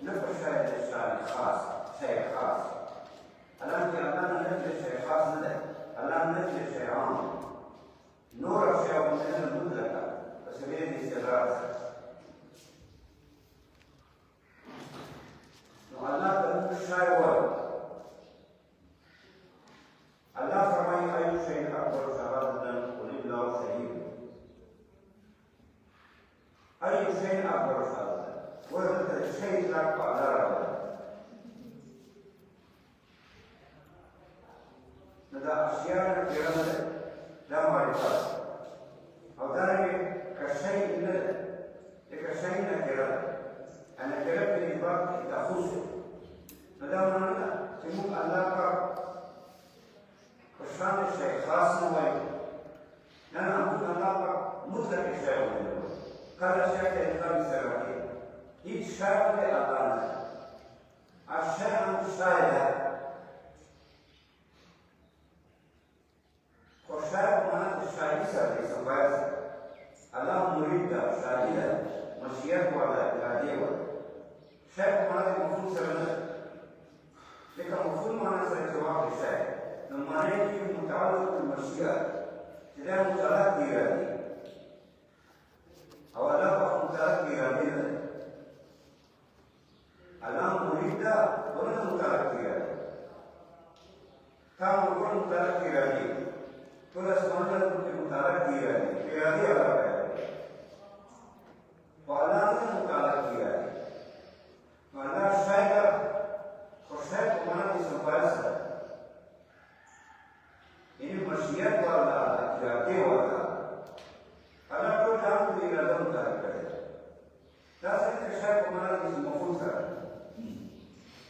نفس شيء خاص شيء خاص. الآن في الله نجد شيء خاص ندى، الآن نجد شيء عام. نور الشيء من المدركة بسبيل الاستدراك. الله تنفذ الشيء ولد. الله فرمي أي شيء أكبر شهادة قل الله شهيد. أي شيء أكبر شهادة وهذا الشيء لا قدر لدى أشياء كثيرة لا معرفة أو ذلك كشيء ندى كشيء نكرة أن كلمة الإثبات تخص لدى معنى تموت الله وشان الشيء خاص نوعي لأن أقول الله مطلق الشيء قال الشيء كإنسان سرعي إتشاء لأبانا الشيء الشاهد وشاهد معنى الشاهد سرعي سبايس الله مريد شاهد مشيئة وعلى إرادية شاهد معنى المفروض سرعي لكن المفروض معنى سرعي جواب الشاهد لما نجي متعلق بالمشيئة تلاقي متعلق بإرادي أو لا متعلق بإرادي الآن مريد ولا متعلق بإرادي كان يقول متعلق بإرادي كل اسمه متعلق بإرادي على إرادي وعلى متعلق بإرادي وعلى الشيء والشيء كمان يسمى ini masyarakat wala jati wala ada tu jam tu ila dalam tarikh dasar kesal kemana di semua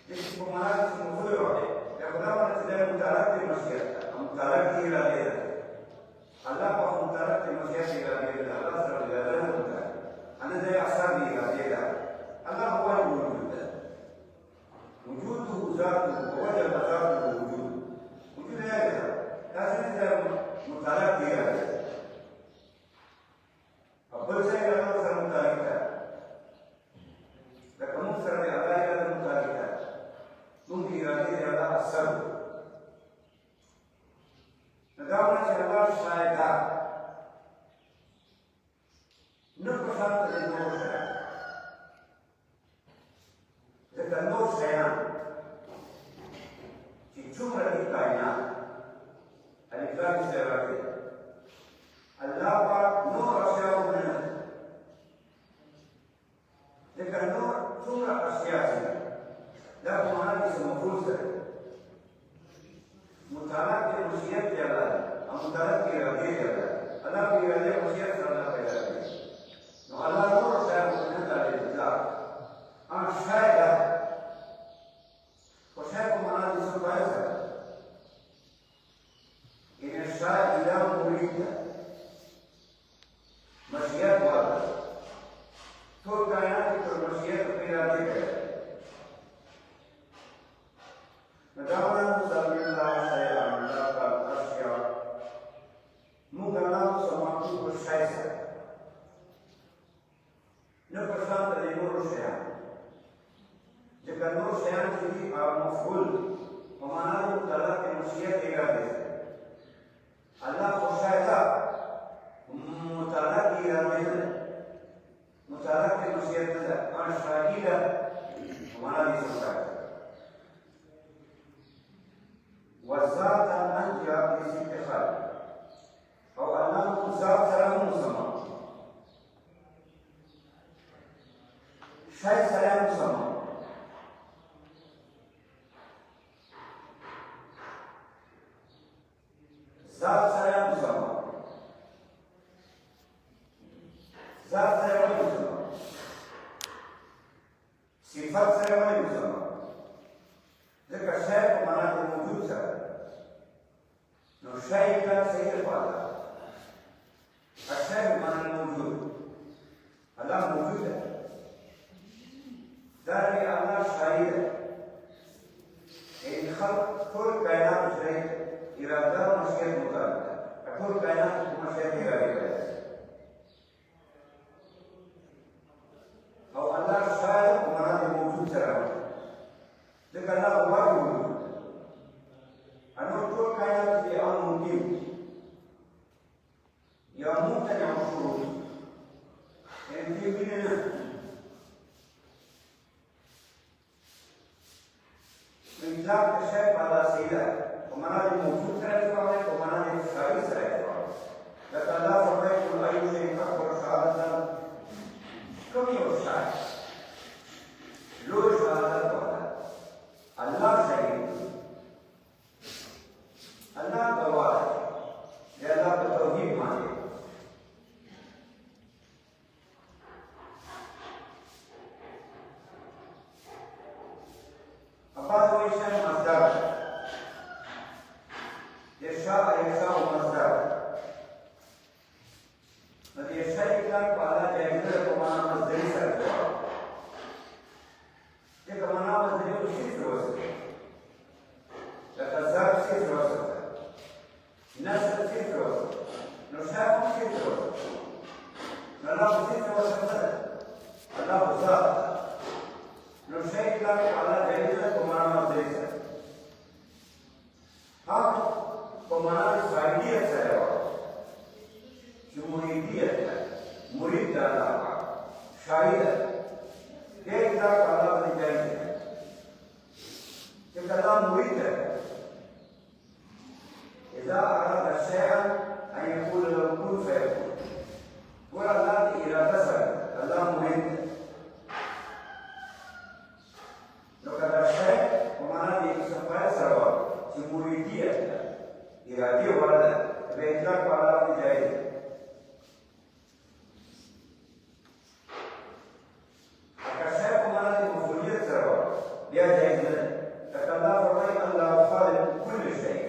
ini kemana di semua orang ya kalau tidak mutarak di masyarakat mutarak di ila dia Allah pak mutarak di masyarakat ila dia Allah serba ila dia anda saya asal di ila dia Allah buat wujud zat wajib zat wujud dia لازم مطالعة فيها. أول شيء لازم نصير مطالعة. لكن نصير بأداء المطالعة. ممكن يرادي الله السبب. نداوم إن الله شاهدا. نقصد النور شيء. لكن النور شيء. في جملة الكائنات. الإكرام السيراتي الله نور أشياء منها لكن النور ثم أشياء لكن هذا اسمه فرصة متعلق بمشيئة الله أو متعلق بإرادة الله بإرادة مشيئة الله بإرادة الله نور أشياء منها للإطلاق أما الشاهدة وشاهد معناه اسمه فائزة إن الشاهد لا مريد مشيئة واضح كل كائنات المشيئة بإرادة ندعونا نسمي الله شيئا لا الأشياء مغنى سمعته الشيء نقصان تنور شيئا جب نور شيئا في مفعول ومعناه مطلق مشيئة إرادة Allah khusayda mutalaq iradina mutalaq masyiatina ashahida mana disebutkan wazat anja istiqal atau Allah zat salam sama syai salam sama zat saya bersama, zat saya bersama, sifat saya bersama. Jika saya kemana wujud saya, saya saya pada, saya kemana wujud, Allah wujud. Dari Allah syahid, ini kul kainat syahid. إرادة مشيئة مطلقة أقول كائنات مشيئة إرادة أو الله شاهد ومراد موجود یا ممتنع الشروط يعني في بيننا إطلاق الشيء على سيدة ومنال الموجود سيدة ومنال الشيء سيدة لكن لا فرق كل أي شيء أكبر شهادة كم يوشع لو شهادة ولا الله شهيد الله دوار يا الله بتوحيد مالك أباد ويشان مصدر يشاء مصدر نبي يشاء إطلاق على جاهزة كمانا مصدري سرطوار ये कमाना मजदूरी उसी तरह से लताज़ाब से तरह से नस्ल से तरह से नशाब से तरह से नलाब से तरह से अल्लाह उज़्ज़ा नशाब का आला जैसे कमाना मजदूरी से हाँ कमाना साइडियत से है जो मुरीदियत है मुरीद डाला शायद ये इधर काला बन जाएंगे जब कला मुरीद है इधर आरा दर्शया अये कुल कुल फैल वो अल्लाह की इरादा से अल्लाह मुरीद जो कला दर्शया हमारा ये संपाय सरवा जो मुरीदियत है इरादी वाला वे इधर काला बन जाएंगे يا جاهزة تكلم فرمي الله خالق كل شيء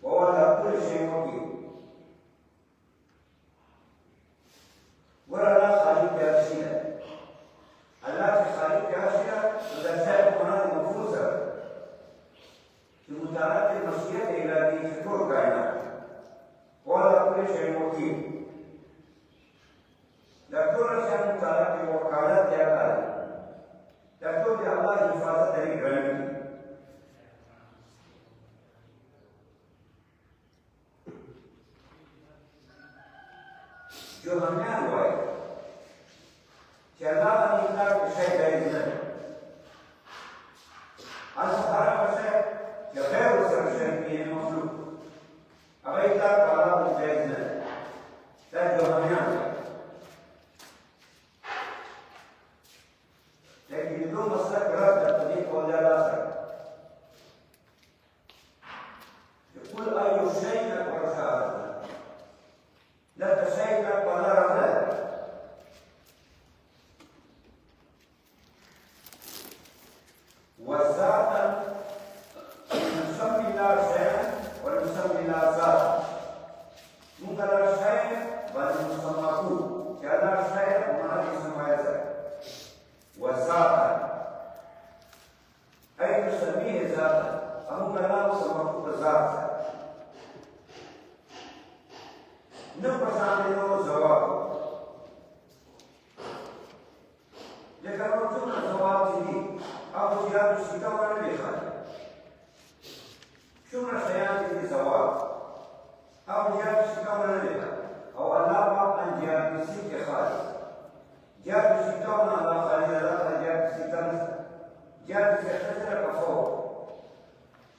وهو على كل شيء وكيل ولا خالق كاشية الله في خالق كاشية إذا شاء هناك نفوذا في متعلق المشيئة الإلهية في كل كائنات وعلى كل شيء وكيل لكل شيء متعلق بوكالات يا خالق تقول يا الله حفاظت तेरी गारंटी जो हमने हुआ है चला अनिता विषय जायज नहीं आज सारा विषय जब है उस विषय की मखलूक अब इतना पाला जायज नहीं तब जो हमने हुआ लेकिन दो मसला गलत है तभी बोल जाता है कि कुल आयु शय का परोसा لا تشيء ولا رفض والذات نسمي الله شيئا ونسمي الله ذاتا ممكن شيء ونسميه كذا شيء وما يسمى ذات وذاتا أي نسميه ذاتا أمك لا نسميه ذاتا نبغى له جواب लेकिन वो क्यों ना जवाब दी आप जियाद सीधा वाला लिखा है क्यों ना सयान की जवाब आप जियाद सीधा वाला लिखा और अल्लाह पाक ने जियाद किसी के खाली जियाद सीधा वाला अल्लाह खाली अल्लाह का जियाद सीधा जियाद से खतरा कफो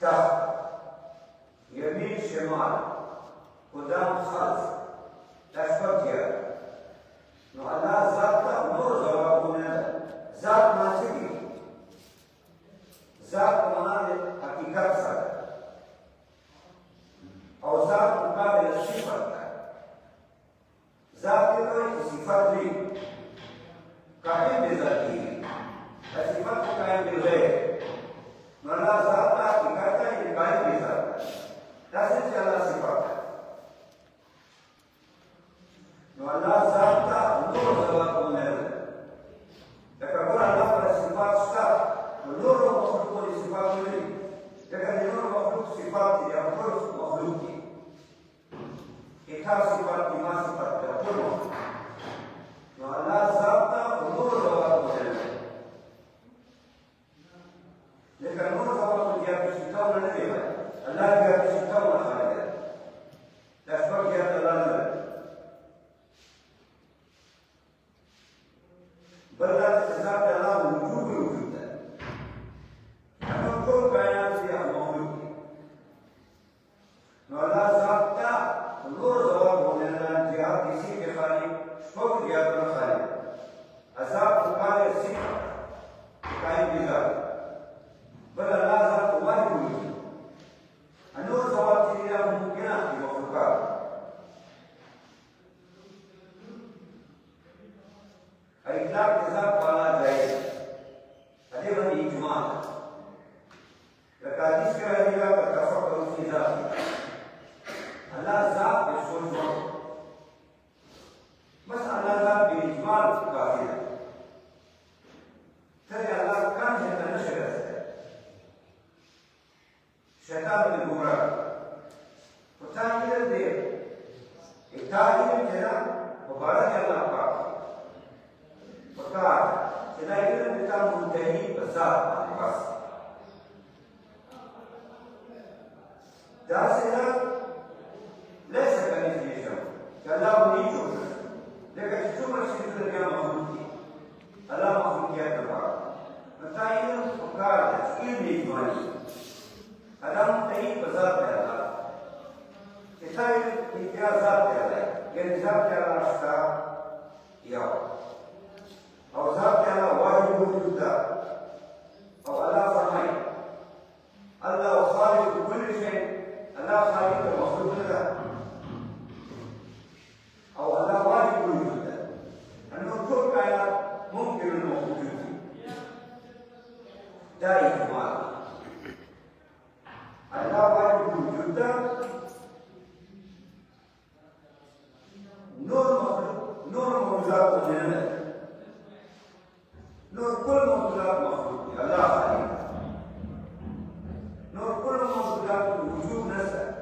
ता यमीन शिमाल قدام خلف تشبك يا نو الله ذات نور جوابونه ذات ما تجي ذات معنى حقيقت سره او ذات مقابل صفات ذات के कोई सिफत नहीं कायम बेजाती सिफत को कायम बेगैर नला ذات حقیقت है ये कायम बेजात ऐसे चला सिफत Allah Zata nur jawab benar. Jika orang pada sifat sah, nur makhluk pun sifat ini. Jika nur makhluk sifat tidak terus makhluk ini. Kita sifat lima sifat tidak terus. Allah Zata nur jawab benar. Jika nur jawab dia bersikap benar, Allah dia bersikap benar. Dasar dia telah بل دا ذات الله وجود الوجود ده هغه ټول کائنات دی مخلوق دی نو الله ذات ته نور جواب ولرنه چې هغه کسی کې خالق شپږ یا پر خالق عذاب فقای صفت قائم دي ذات بل الله ذات واحد وجود نور جواب چې دا ممکنات دي مخلوقات اطلاق ذات والا جائز ادي باندې اجماع حدیث کے رہے گا تفکر فی ذات اللہ ذات پہ سوچو بس اللہ ذات بے اجمال کافی ہے ترے اللہ کان ہے نشر ہے شیطان نے گمراہ تعین دے ایک تعین تیرا مبارک اللہ پاک وقار تیرا علم بتا منتہی بذات بس داسنا ليس كمثله شيء كالله يوجد لكن ثم الشرك الذي مخلوقي الله مخلوقيات البعض متعين فقال علم إجمالي الله متعين بذات الله كتاب امتيازات الله يعني ذات الله أشتاء يوم أو ذات الله واجب وجود أو الله فرمي الله خالق كل شيء الله خالق المخلوق له او الله واجب الوجود له انه كل كائنات ممكن الموجود فيه ده اجماع الله واجب الوجود له نور مخلوق نور موجودات منه نور كل موجودات مخلوق الله خالق نور كل موجودات وجود نفسه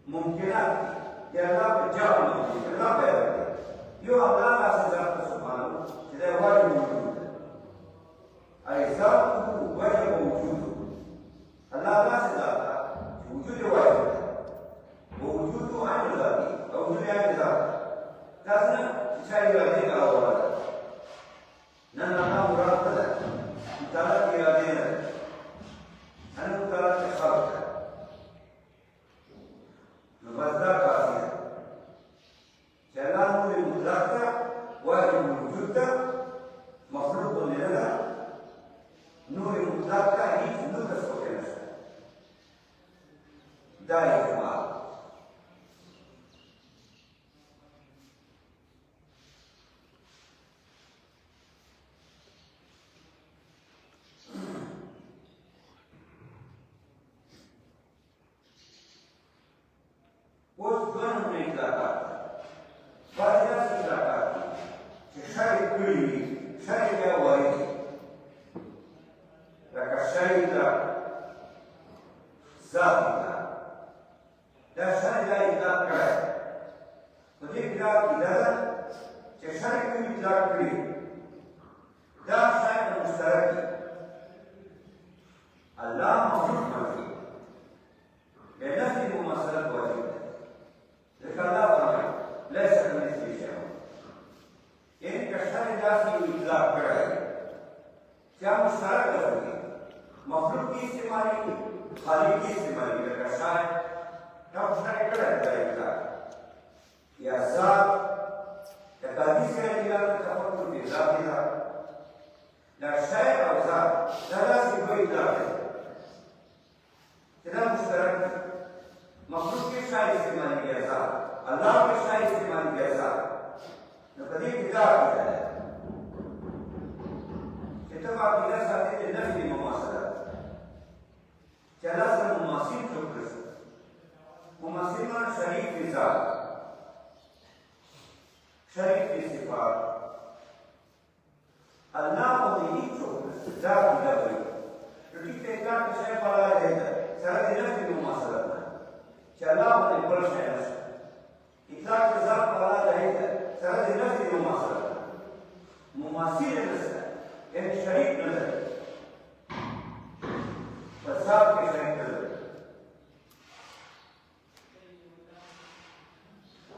ممكنات يا الله بجاء ممكن الله بيرد يو الله لا سزاق سبحانه إذا واجب وجوده أي ذاته وجب وجوده الله لا سزاق وجود واجب ووجوده عن ذاته أو وجود عن ذاته لازم شيء يرضيك أولا نحن مراد كذا متعلق إرادينا أنا متعلق خلق مصدر قاسية جلال المطلق واجب الوجود مخلوق لنا نور المطلق هيك نور تسوكنا دا إجماع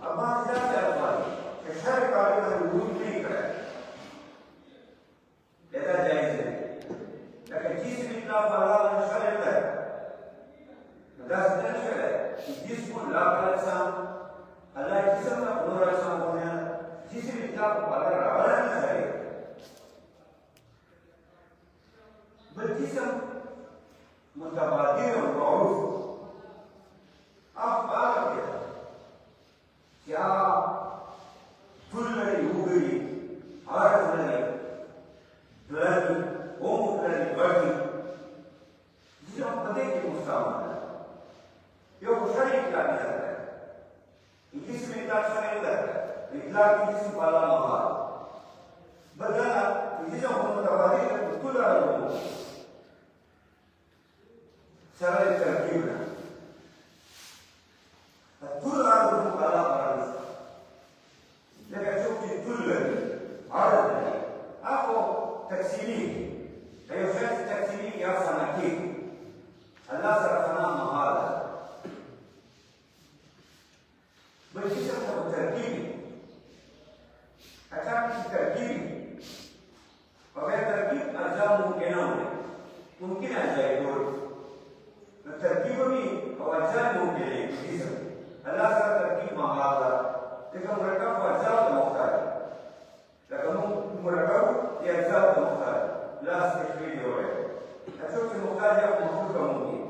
अब बात क्या है कि शर का वजूद नहीं करे क्या फुल्लरी उगड़ी आरज़लरी दुलरी ओमुलरी बड़ी जिसमें पते की मुस्कान है यो शरीर क्या नहीं है जिसमें इतना शरीर है इतना कि जिसमें बाला महा बदला जिसमें हम तवारी है कुल आरज़ सरल तरकीब है كل عرض على عرض لكن شوف كل عرض أخو تكسيمي أي شخص تكسيمي يا سنكين الله صرفنا مهارة بس يسمى تركيبي أكان تركيبي وغير تركيب أجزاء ممكن أجزاء يقول التركيب भी और अज्जा मुमकिन है अल्लाह का तरकीब महारा लेकिन मुरक्कब को अज्जा का मुख्तार लेकिन मुरक्कब ये अज्जा का मुख्तार लास्ट के फिर हो रहे अच्छों के मुख्तार या मखलूक का मुमकिन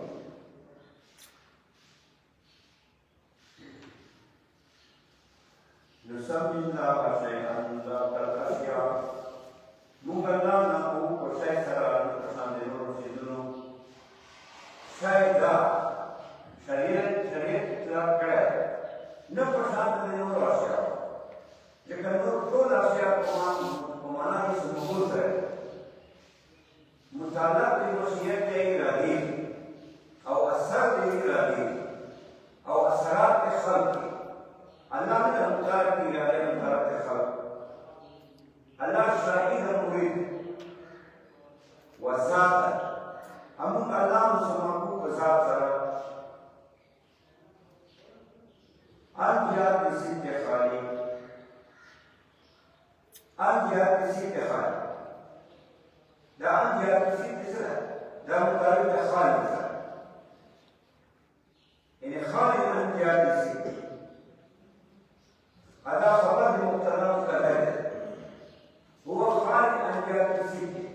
नसमिल्ला शैअन ला तलकसिया मुगल्ला नामु और शै सरान पसंद नूर सिदनो शैदा शरीर इतलाफ करे न पसंद नूर आशिया लेकिन नूर तो आशिया को माना इस मौजूद है मुताल्लक़ बिमशीयत इरादी और असर इरादी और असरात खल्क़ अल्लाह ने मुताल्लक़ इरादे मुताल्लक़ खल्क़ अल्लाह शाहिद मुरीद वज़ात हम अल्लाह मुसलमानों को ज़ात सरा अनबिया किसी के खाली अनबिया किसी के खाली दा अनबिया किसी के सरा दा मुताबिक खाली सरा यानी खाली अनबिया किसी अदा खबर मुक्तदा का है वो खाली अनबिया किसी के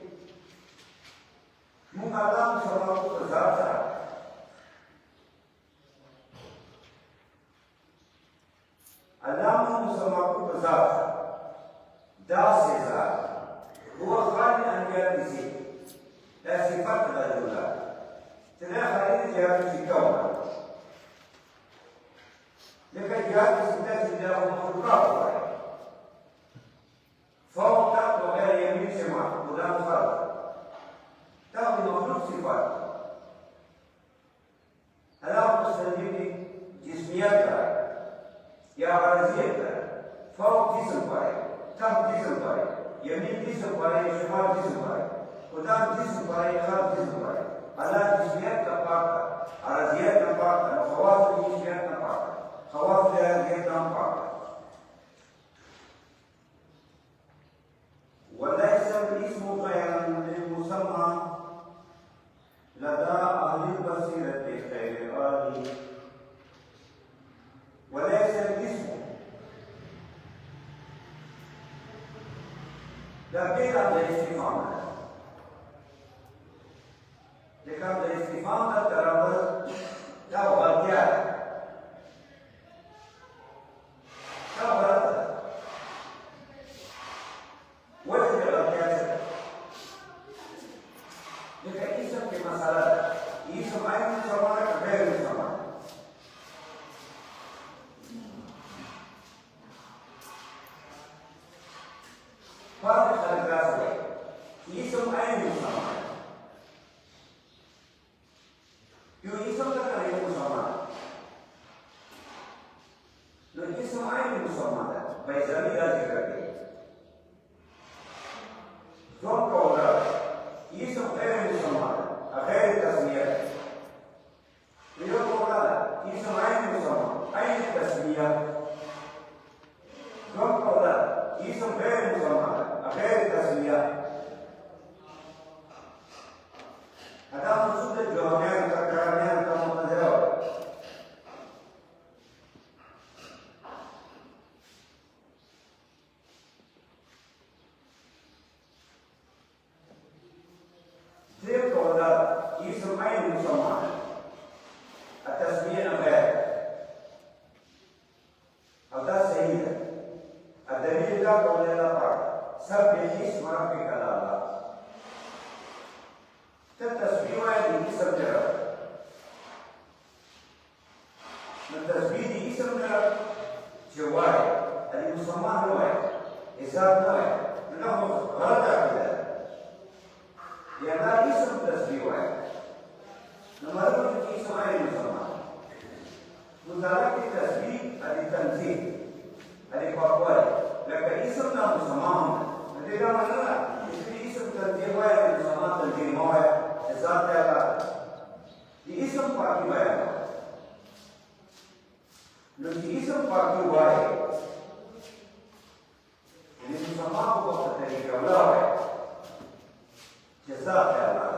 मुकादम समाज को ज़ाता अल्लाह मुसलमान को ज़ाता दास से ज़ात वो खाली अनबिया किसी ऐसी फर्क न जुड़ा चले खाली जिया किसी का होगा लेकिन जिया किसी का जिया वो मुर्गा हुआ है फौक तक वगैरह यमीन से मार खुदा फर्क تاخذ مخلوق صفات ألا مستنجد جسميتها يا غرزيتها فوق جسم باي تحت جسم باي يمين جسم باي شمال جسم باي قدام جسم باي خلف جسم باي ألا جسميتها باقة غرزيتها باقة وخواص جسميتها باقة خواص غرزيتها باقة وليس الاسم غير للمسمى لدى أهل البصيرة خير آلي وليس الاسم لكن الاستفهام لكن الاستفهام الترابط لا غلطيات لا غلط وجد غلطيات लेकिन इस सब के मसाला ये समाज में समान है गैर समान फर्क अलग है ये समाज में समान क्यों ये सब का नहीं समान लेकिन इस समाज में समान है भाई जमीन राजी करके जो कौला ये सब غير مسمى غير تسمية يقول هذا ये सब عين مسمى عين تسمية يقول هذا ये सब غير مسمى غير تسمية هذا مقصود الجوامع الكرامية المتنزلة الدليل ده قول الله تعالى سبح اسم ربك الأعلى. التسبيح واحد اسم جرب. التسبيح اسم جرب جواي المسمى نوع إزاد نوع منه غلط كده. يعني اسم تسبيح واحد. نمرة اسم أي مسمى. مدارك التسبيح التنزيه الإقبال. لكن اسم نام مسمى. هذا معناه اسم تنزيه واحد مسمى تنزيه نوع إزاد كذا. اسم باقي واحد. لكن اسم باقي واحد. ini sama buat dari Allah. Jazak Allah.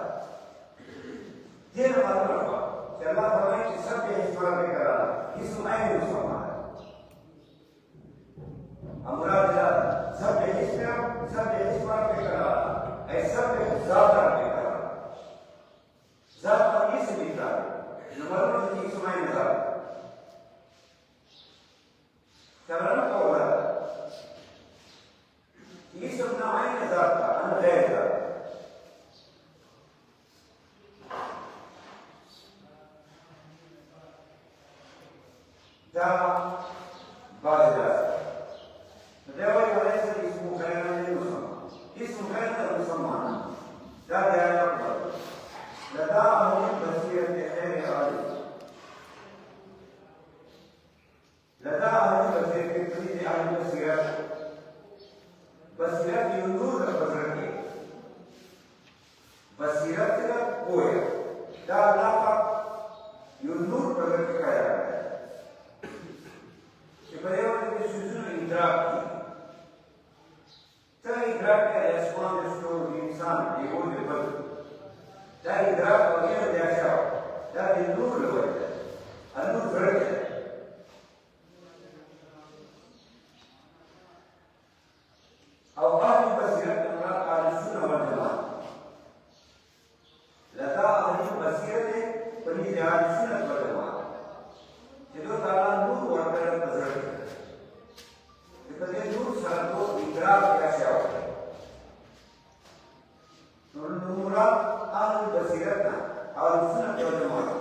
Dia nama apa? Allah firman kisah Ismail berkata, Ismail sama. Amrullah sampai Ismail berkata, sampai Zata berkata. Zata ini sebutkan. Nama itu Ismail Zata. Karena kau اسم نوعين ذات عن غير ذات. ده بعض ذات. ده وليس اسمه خيرا للمسمى. اسم خيرا للمسمى. ده يقبل. لدى أهل بصيرة خير عالي. لدى أهل بصيرة كثير أهل بصيرة. बसीरत यूनूर बजर के बसीरत का कोया दा लापा यूनूर बजर के खाया है कि पर्यावरण के सुजुन इद्राक की ता इद्राक का एस्मान स्टोर इंसान एगो दे बल ता इद्राक वगैरह देखा ता यूनूर लोग है अनूर बजर है أو أهل بصيرة المراد أهل السنة والجماعة. لذا أهل بصيرة بني أهل السنة والجماعة. جدو تعالى نور وكرم بزرگ. لكن نور سرطو إدراك كأشياء. نورا أهل بصيرة أهل السنة والجماعة.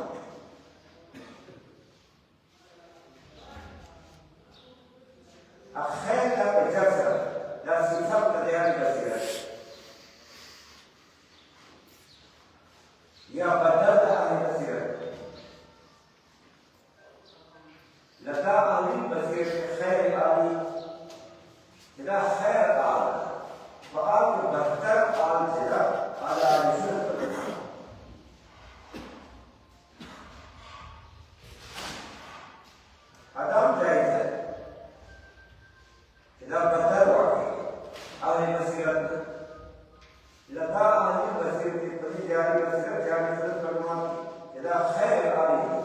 أخير لا بجسر. لا سيساب لديان بصيرة يا بدل أهل بصيرة لدى أهل بصيرة خير أهل إذا خير أهل فأهل بختر أهل سيرة على أهل سنة أدام جائزة إذا بدل أهل بصيرة لذا أهل بصيرة الذي جاري بصيرة جاري بصيرة الماضي إذا خير عليه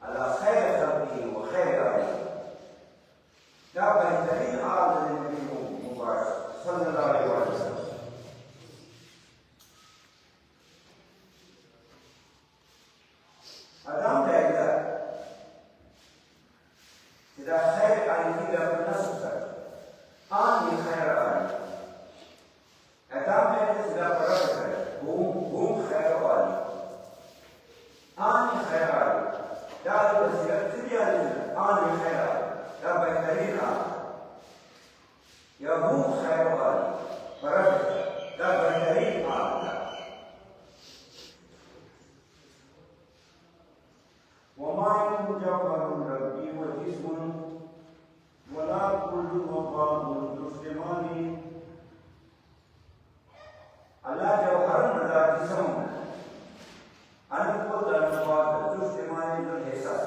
على خير خلقه وخير عليه لا بهترين أعلى النبي مبارك صلى الله عليه وسلم. أدام جائزة إذا خير عليه لا بنصف آني خير آني أدام جائزة إذا فرق هم خير آني آني خير آني لا بسيرة تبيان آني خير آني لا بهترين آني يا هم خير آني فرق لا بهترين آني وما يجبر ربي وجسم ولا كل مقام تسلمان الله جوهر مدار جسم أنفو دانوات تسلمان الإحساس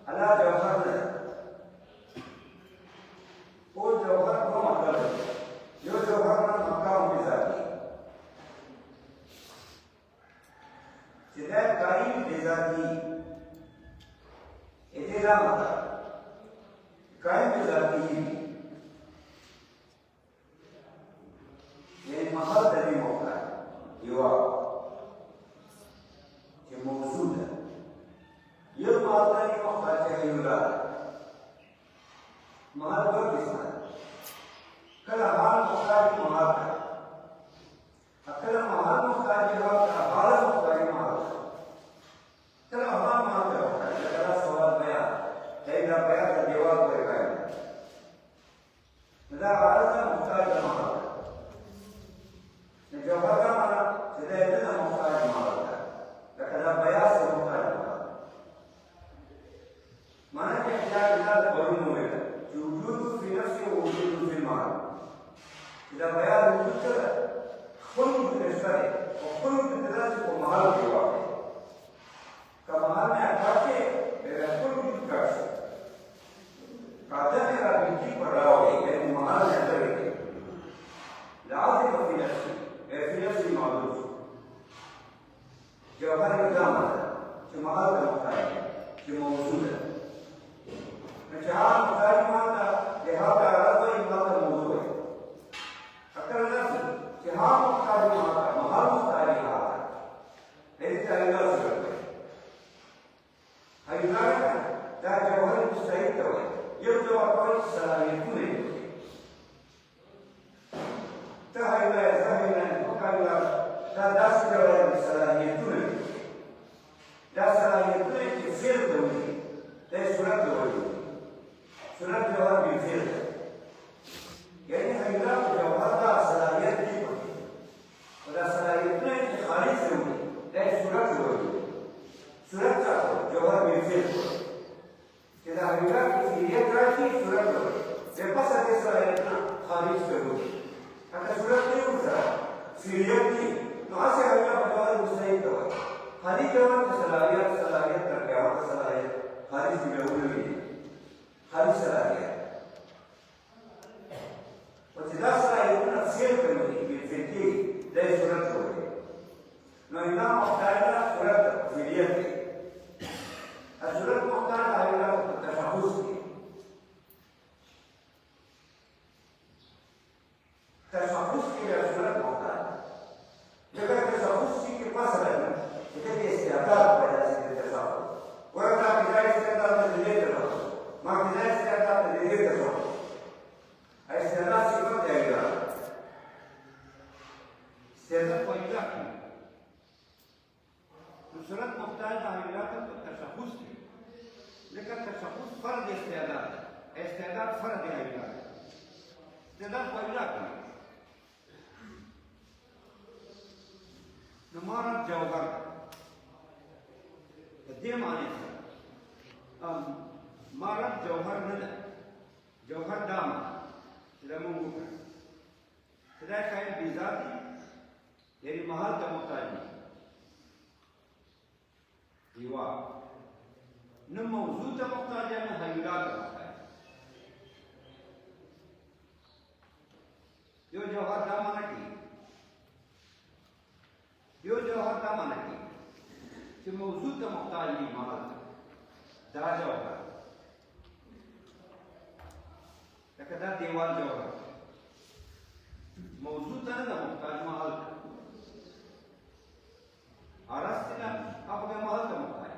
الله جوهر वो जौहर को मतलब यो जौहर में मकाम बिजाती जिधर कायम बिजाती इतना मतलब कायम बिजाती ये महल दबी मौका युवा ये मौजूद है ये मात्रा की محتاج هیولا مهار دو قسمه کله حال محتاج مهار کله مهار محتاج حال محتاج مهار کله حال مهار کله سوال بیا دا بیا د دیوال پورې راځي دا عارض محتاج مهار نه جوهر دا معنا چې دا نه محتاج مهار لکه دا بیا سره محتاج مهار معنی کې احتیاج نه پرونو ویل چې وجود فی نفسه وجود فی المال دا بیا وجود سره خپل وجود سره او خپل وجود درته په محل کې واقع کما نه راځي خپل وجود کارش قاعده را بنتي پر راوي یعنی محل نه درته لازم فی نفسه فی نفسه معلوم جوهر الجامع چې محل ته محتاج چې موجود ده نشان محتاج ماته لهذا راځي ماته موضوع ہے اکر نفس چې ها محتاج ماته محل محتاج ماته دې ته راځي هیڅ دا جوهر مستعد دی یو جوهر په صلاحیتونه ته هیله زمينه وکړه دا داسې جوهر صلاحیتونه دا صلاحیتونه چې فعل کوي دا صورت کوي صورت جوهر بالفعل یعنی هیله جوهر دا صلاحیت دی ودا صلاحیتونه چې خالص وي دا صورت کوي صورت جوهر بالفعل چې دا هیله کې فعلیت راشي صورت کوي چې پس دې صلاحیتونه خالص کوي اگر صورت نه وځه فعلیت دی نو اسه هیله جوهر مستعد دی خالي جوهر صلاحیت ترکه او صلاحیت خالص دی ویلي خالص صلاحیت او چې دا صلاحیتونه فعل کوي بالفعل دا صورت کوي نو امام محتاج صورت فعلیت دی صورت محتاج هیله تشخص دی تشخص کی صورت محتاج جگہ تشخص کی پاس رہنا کہ استعداد پیدا سے تشخص ورنہ بدايه استعداد دې ته ما بدايه استعداد دې ته استعداد څه کوي دا استعداد پیدا کوي صورت محتاج حالات تشخص کی لیکن تشخص فرد استعداد فرد حالات استعداد پیدا کوي نمارد جوهر دې معنی مارد جوهر نه ده جوهر دا معنی چې دا موږ وکړو چې دا کائن بذات دی یعنی محل ته محتاج دی یوا نه موضوع ته محتاج نه حیولات ته محتاج یو جوهر دا معنی کوي یو جوهر دا معنی کوي چې موضوع ته محتاج دی محل دا جوهر لکه دا دیوال جوهر موضوع ته نه محتاج محل ارسطنا خپل محل ته محتاج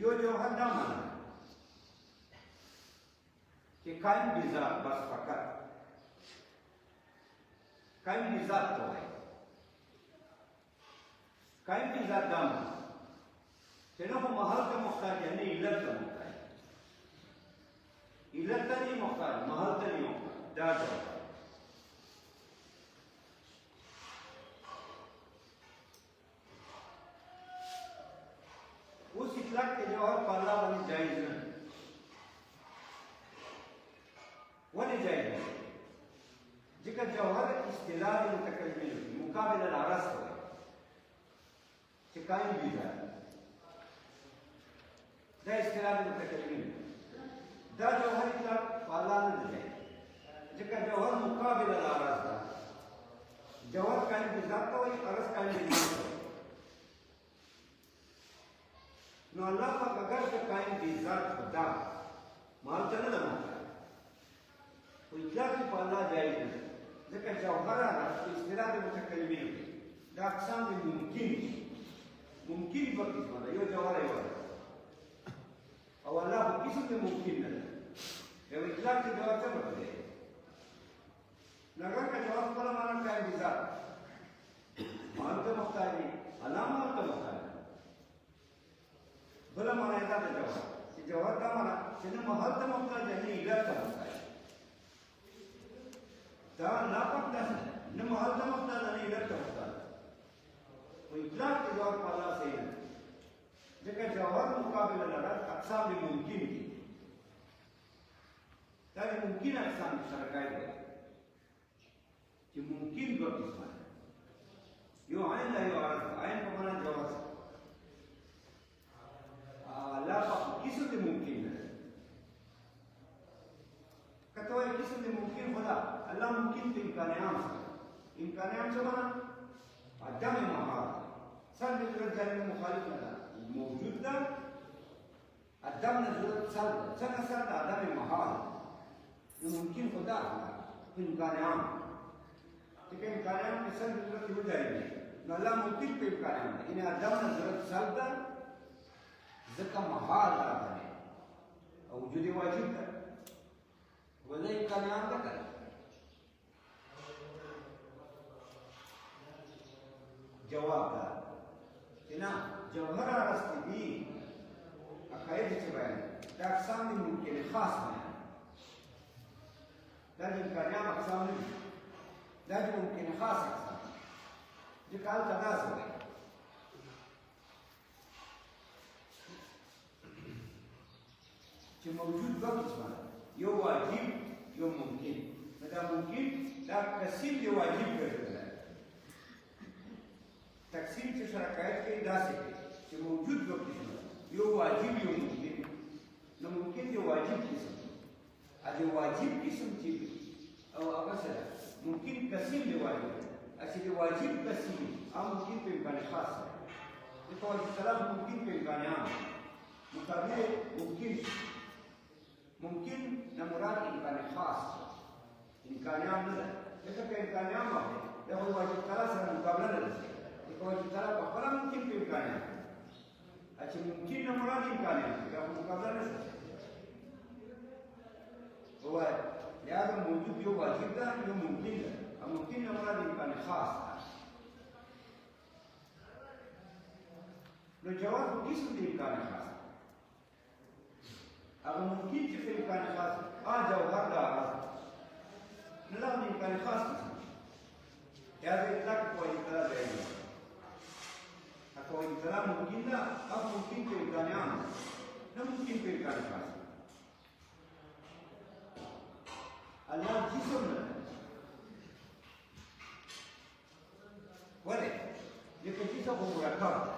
یو جوهر دا معنی چې قائم بذات بس فقط قائم بذات ته وایي قائم بذات دا معنی چې نه په محل ته محتاج نه علت ته محتاج علت ته نه محتاج محل ته نه محتاج دا جوهر उस इतलाक के जवाहर पाला बनी जायज नहीं वो नहीं जायज नहीं जिका जवाहर इस्तिलाह मुतकल्लिमीन मुकाबिल अल-अरस हो शिकायत भी जाए दा इस्तिलाह मुतकल्लिमीन दा जवाहर इतलाक पाला नहीं जाए जिका जवाहर मुकाबिल अल-अरस दा जवाहर कायम भी जाता हो अरस कायम भी जाता نو الله پاک اگر که قائم دی ذات خدا مال ته نه لمانځي خو اطلاق په الله جایز نه ځکه جوهر اصطلاح متکلمین دا اقسام ممکن دي ممکن دوه قسمه ده، یو جوهر یو ده. او الله په قسم د ممکن نه ده. یو اطلاق د جوهر څه مطلب دی؟ نګر که جوهر خپله معنا قایم دي ذات مال ته محتاج دي، الله مال ته محتاج دی. بله معنا یې دا ده جوهر چې جوهر دا معنا چې نه محل ته محتاج دی نه علت ته محتاج دی. دا الله پاک داسې نه محل ته محتاج دی نه علت ته محتاج دی. و اطلاق د جوهر په الله صحیح نه ده، ځکه جوهر مقابله لره اقسام د ممکن دي. دا د ممکن اقسام سره قاید دی چې ممکن دوه قسمه ده، یو عین ده یو عرض. عین په معنا جوهر سره الله پاک قسم د ممکن نه ده. که ته وایې قسم د ممکن خدا الله ممکن په امکان عام سره. امکان عام څه معنا؟ عدم محال سر د ضرورت ځای مخالف نه ده، موجود ده. عدم نه ضرورت سر ده، څنګه سر ده؟ عدم محال. نو ممکن خدا په امکان عام، ځکه امکان عام کې سر د ضرورت یو ځای دی، نو الله ممکن په امکان عام ده. یعنې عدم نه ضرورت سر ده، ځکه محال راغلی او وجود یې واجب ده. ولا امکان عام ده که جواب ده چې نه جوهر عرض دي عقاید چې بیان دا اقسام دي ممکن خاص بیان، دا د امکان عام اقسام نه دي، دا د ممکن خاص اقسام دي. ځکه هلته داسې وایي چې موجود دوه قسمه ده، یو واجب یو ممکن. نو دا ممکن دا کثیر د واجب ګرځېدلی. تقسیم چې شرکایت کوي داسې کوي چې موجود دوه قسمه ده، یو واجب یو ممکن. نو ممکن د واجب قسم د واجب قسم چې او هغه څه ده ممکن کثیر د واجب ده، چې د واجب کثیر او ممکن په امکان خاص ده. ځکه واجب سلام ممکن په امکان عام مقابله ممکن ممکن نه مراد امکان خاص امکان عام نه ده. ځکه که امکان عام وي دا خو واجب تعالی سره مقابله نه ده. واجب تعالی په خپله ممکن په امکان عام، چې ممکن نه مراد امکان عام دا خو مقابله نه ده. ووایه یا دا موجود یو واجب ده یو ممکن ده، او ممکن نه مراد امکان خاص ده. نو جواب په قسم د امکان خاص هغه ممکن چې په امکان خاص جوهر ده عرض نه دا د امکان خاص قسم یا د اطلاق په واجب تعالی ځای نه اکه واجب تعالی ممکن ده هغه ممکن په امکان عام نه ممکن په امکان خاص. الله جسم نه ده. ولې؟ ځکه جسم خو مرکب ده.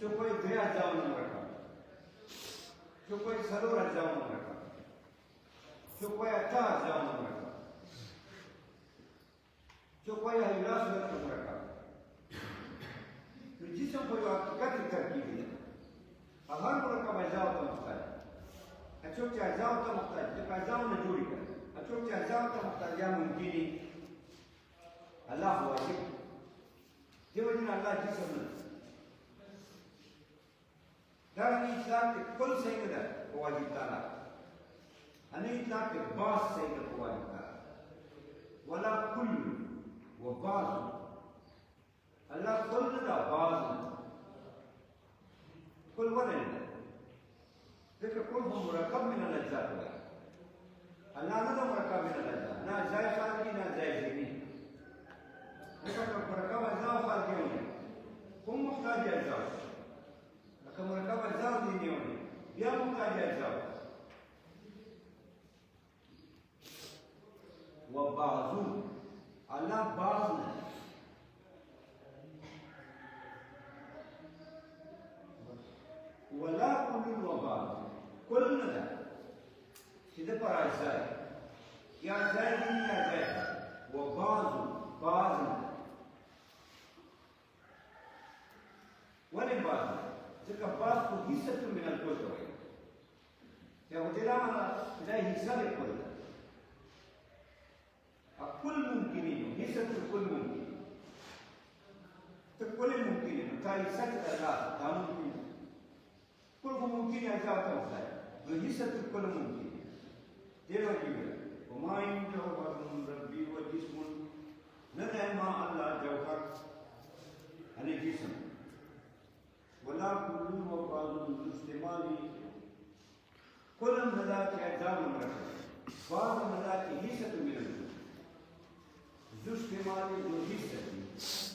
څوک وایي درې اجزاونه مرکب ده، څوک وایي څلور اجزاونه مرکب ده، څوک وایي اته اجزاونه مرکب ده، څوک وایي حیولا صورت کې مرکب ده. نو جسم خو یو حقیقت ترکیبي ده، هر مرکب اجزاو ته محتاج ده. څوک چې اجزاو ته محتاج دي په اجزاو نه جوړې کړي، څوک چې اجزاو ته محتاج یا ممکن دي الله خو واجب دې وجې نه الله جسم نه دا نه اطلاق کې کل صحیح نه ده په واجب تعالی، نه اطلاق کې بعض صحیح ده په واجب تعالی، ولا کل و بعض. الله کل نه ده بعض نه ده. کل ولې نه ده؟ ذكر كله مركب من الاجزاء. الله نه مركب من الاجزاء، نه اجزاء خارجي نه اجزاء ذهني. ذكر مركب اجزاء خارجي هم محتاج اجزاء، لكن مركب اجزاء ذهني يا محتاج اجزاء. وبعض الله بعض ولا كل وبعض كل نه ده چې د پر اجزاء یا اجزاء دي یا اجزاء وبعض بعض ولې بعض؟ ځکه بعض خو حصة من الكل وایي یا هو دا معنا دا حصه د کل ده. كل ممكنين حصة الكل ممكن، كل ممكنين بتاعي سكت أداء ده ممكن كل ممكن أداء توصل ويسد كل ممكن ده بقى وما ينجو من ربي وجسم ندع مع الله جوهر عن الجسم ولا كل وبعض الاستعمال كل ملاك أجزاء مركب بعض ملاك يسد من الجسم ذو استعمال ذو يسد